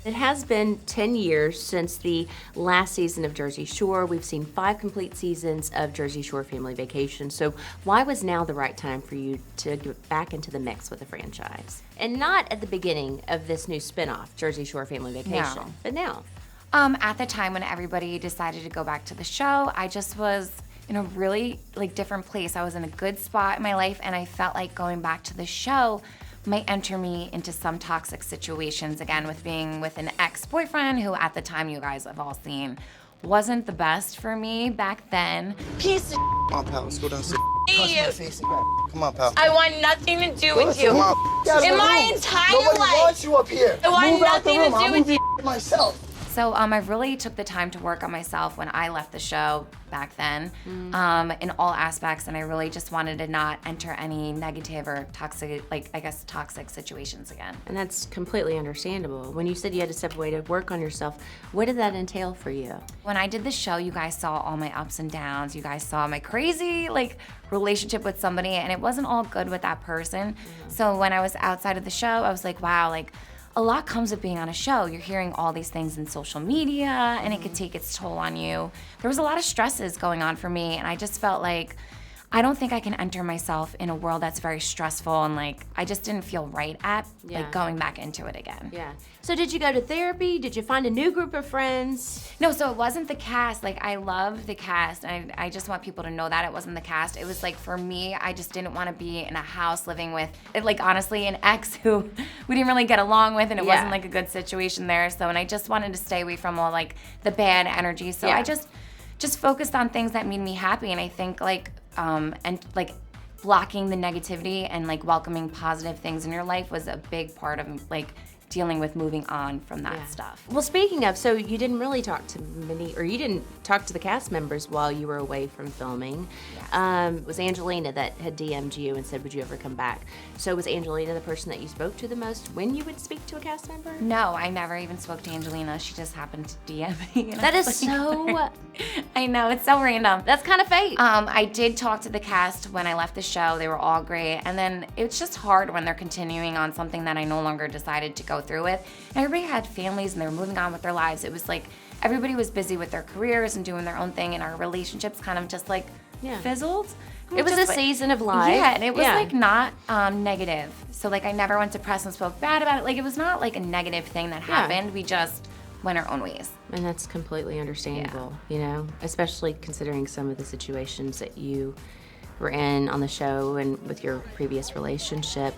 It has been 10 years since the last season of Jersey Shore. We've seen 5 complete seasons of Jersey Shore Family Vacation. So why was now the right time for you to get back into the mix with the franchise? And not at the beginning of this new spinoff, Jersey Shore Family Vacation, No. but now. At the time when everybody decided to go back to the show, I just was in a really different place. I was in a good spot in my life, and I felt like going back to the show might enter me into some toxic situations again, with being with an ex-boyfriend who at the time you guys have all seen wasn't the best for me back then. Piece of Come on, pal, let's go downstairs. shit. My face again. Come on, pal. I want nothing to do with you. Come on. Get out of In the my room. entire Nobody life. wants you up here. I want Move out the nothing to room. do I'll with move you. myself. So I really took the time to work on myself when I left the show back then, in all aspects, and I really just wanted to not enter any negative or toxic, toxic situations again. And that's completely understandable. When you said you had to step away to work on yourself, what did that entail for you? When I did the show, you guys saw all my ups and downs. You guys saw my crazy relationship with somebody, and it wasn't all good with that person. So when I was outside of the show, I was like, wow, a lot comes with being on a show. You're hearing all these things in social media, and it could take its toll on you. There was a lot of stresses going on for me, and I just felt like I don't think I can enter myself in a world that's very stressful, and I just didn't feel right at going back into it again. Yeah. So did you go to therapy? Did you find a new group of friends? No, so it wasn't the cast. I love the cast, and I just want people to know that it wasn't the cast. It was for me, I just didn't want to be in a house living with, honestly, an ex who we didn't really get along with, and it wasn't a good situation there. So, and I just wanted to stay away from all the bad energy. So I just focused on things that made me happy, and I think blocking the negativity and welcoming positive things in your life was a big part of dealing with moving on from that stuff. Well, speaking of, so you didn't really talk to you didn't talk to the cast members while you were away from filming. Yes. It was Angelina that had DM'd you and said, would you ever come back? So was Angelina the person that you spoke to the most when you would speak to a cast member? No, I never even spoke to Angelina. She just happened to DM me. That is so... I know, it's so random. That's kind of fate. I did talk to the cast when I left the show. They were all great. And then it's just hard when they're continuing on something that I no longer decided to go through with. And everybody had families and they were moving on with their lives. It was everybody was busy with their careers and doing their own thing, and our relationships kind of just fizzled. It was a season of life. Yeah, and it was not negative. So I never went to press and spoke bad about it. It was not a negative thing that happened. We just went our own ways. And that's completely understandable, especially considering some of the situations that you were in on the show and with your previous relationship.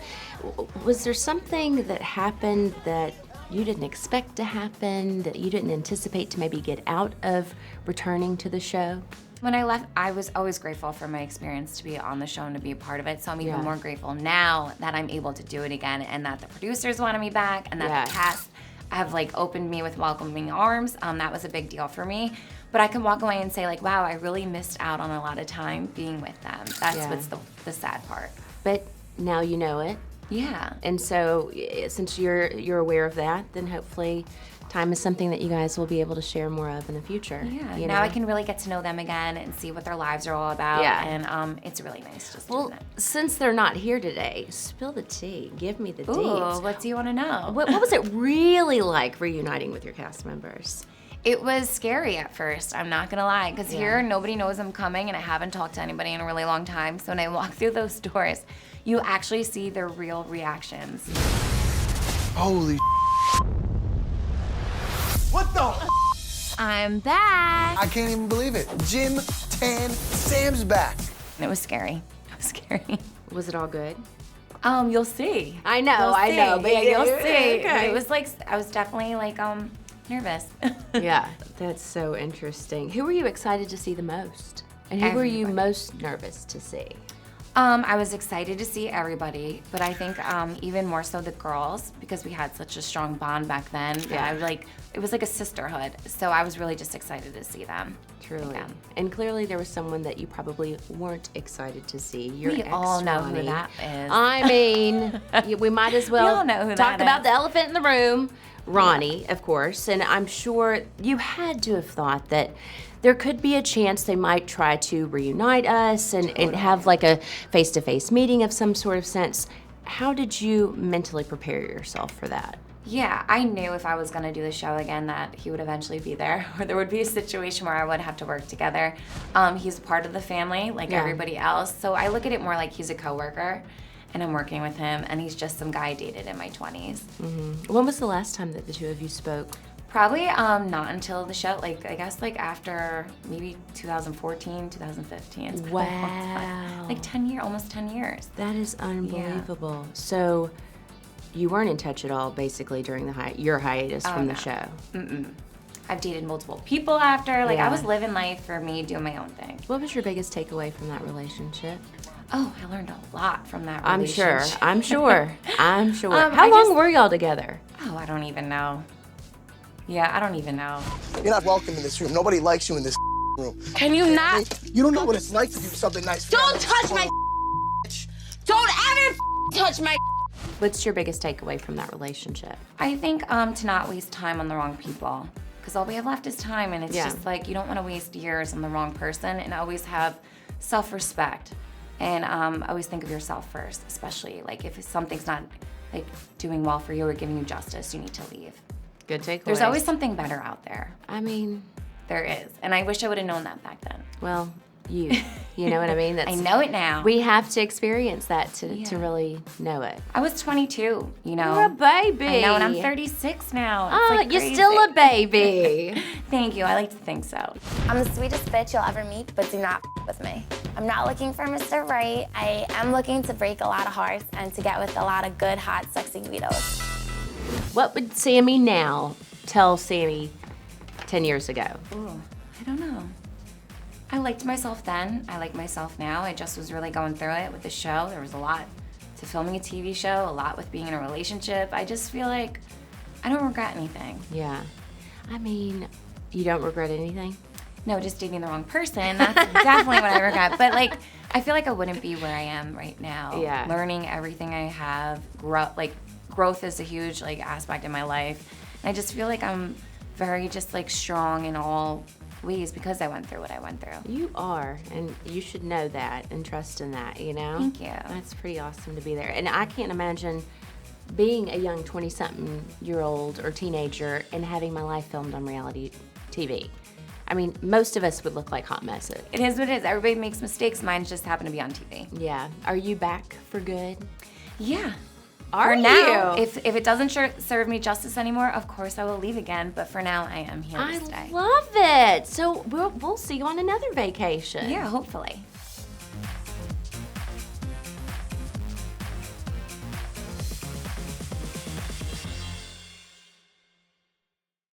Was there something that happened that you didn't expect to happen, that you didn't anticipate to maybe get out of returning to the show? When I left, I was always grateful for my experience to be on the show and to be a part of it. So I'm even more grateful now that I'm able to do it again, and that the producers wanted me back, and that the cast have opened me with welcoming arms. That was a big deal for me. But I can walk away and say wow, I really missed out on a lot of time being with them. That's what's the sad part. But now you know it. Yeah. And so since you're aware of that, then hopefully time is something that you guys will be able to share more of in the future. Yeah. Now I can really get to know them again and see what their lives are all about. Yeah. And it's really nice just doing that. Since they're not here today, spill the tea. Give me the Ooh, deets. what do you want to know? What was it really like reuniting with your cast members? It was scary at first, I'm not gonna lie, because here nobody knows I'm coming, and I haven't talked to anybody in a really long time. So when I walk through those doors, you actually see their real reactions. Holy What the I'm back. I can't even believe it. Jim, Tan, Sam's back. It was scary. It was scary. Was it all good? You'll see. I know, but Yeah, you'll see. Okay. But it was I was definitely nervous. Yeah, that's so interesting. Who were you excited to see the most? And who were you most nervous to see? I was excited to see everybody, but I think even more so the girls, because we had such a strong bond back then. Yeah. It was like a sisterhood. So I was really just excited to see them. Truly. again. And clearly there was someone that you probably weren't excited to see. Your We ex, all know Ronnie. who that is. I mean, we might as well all know who talk that about is. the elephant in the room. Ronnie, of course. And I'm sure you had to have thought that there could be a chance they might try to reunite us and have like a face-to-face meeting of some sort of sense. How did you mentally prepare yourself for that? Yeah, I knew if I was going to do the show again that he would eventually be there, or there would be a situation where I would have to work together. He's part of the family, like everybody else, so I look at it more like he's a coworker, and I'm working with him, and he's just some guy I dated in my 20s. Mm-hmm. When was the last time that the two of you spoke? Probably not until the show, like I guess like after maybe 2014, 2015. It's been a long time. Like 10 years, almost 10 years. That is unbelievable. So you weren't in touch at all, basically, during your hiatus from the show. I've dated multiple people after. Like Yeah. I was living life for me, doing my own thing. What was your biggest takeaway from that relationship? Oh, I learned a lot from that I'm sure. relationship. I'm sure. I'm sure. How I long just- were y'all together? Oh, I don't even know. Yeah, I don't even know. You're not welcome in this room. Nobody likes you in this room. Can you not? You don't know what it's like to do something nice. for Don't them. touch my Don't ever touch my What's your biggest takeaway from that relationship? I think to not waste time on the wrong people, because all we have left is time, and it's just like you don't want to waste years on the wrong person, and always have self-respect, and always think of yourself first, especially like if something's not like doing well for you or giving you justice, you need to leave. Good takeaway. There's always something better out there. I mean, There is, and I wish I would have known that back then. well, you know what I mean? That's, I know it now. We have to experience that to really know it. I was 22, you know. You're a baby. I know, and I'm 36 now. It's Oh, like you're crazy. still a baby. Thank you. I like to think so. I'm the sweetest bitch you'll ever meet, but do not with me. I'm not looking for Mr. Right. I am looking to break a lot of hearts and to get with a lot of good, hot, sexy Guidos. What would Sammi now tell Sammi 10 years ago? Ooh, I don't know. I liked myself then. I like myself now. I just was really going through it with the show. There was a lot to filming a TV show, a lot with being in a relationship. I just feel like I don't regret anything. Yeah. I mean, you don't regret anything? No, just dating the wrong person. That's definitely what I regret. But like, I feel like I wouldn't be where I am right now. Yeah. Learning everything I have, growth is a huge like aspect in my life. And I just feel like I'm very just like strong in all ways because I went through what I went through. You are, and you should know that and trust in that, you know? Thank you. That's pretty awesome to be there. And I can't imagine being a young 20-something-year-old or teenager and having my life filmed on reality TV. I mean, most of us would look like hot messes. It is what it is. Everybody makes mistakes. Mine just happened to be on TV. Yeah. Are you back for good? Yeah. Are For now, you? if it doesn't serve me justice anymore, of course I will leave again. But for now, I am here to stay. I love it. So we'll see you on another vacation. Yeah, hopefully.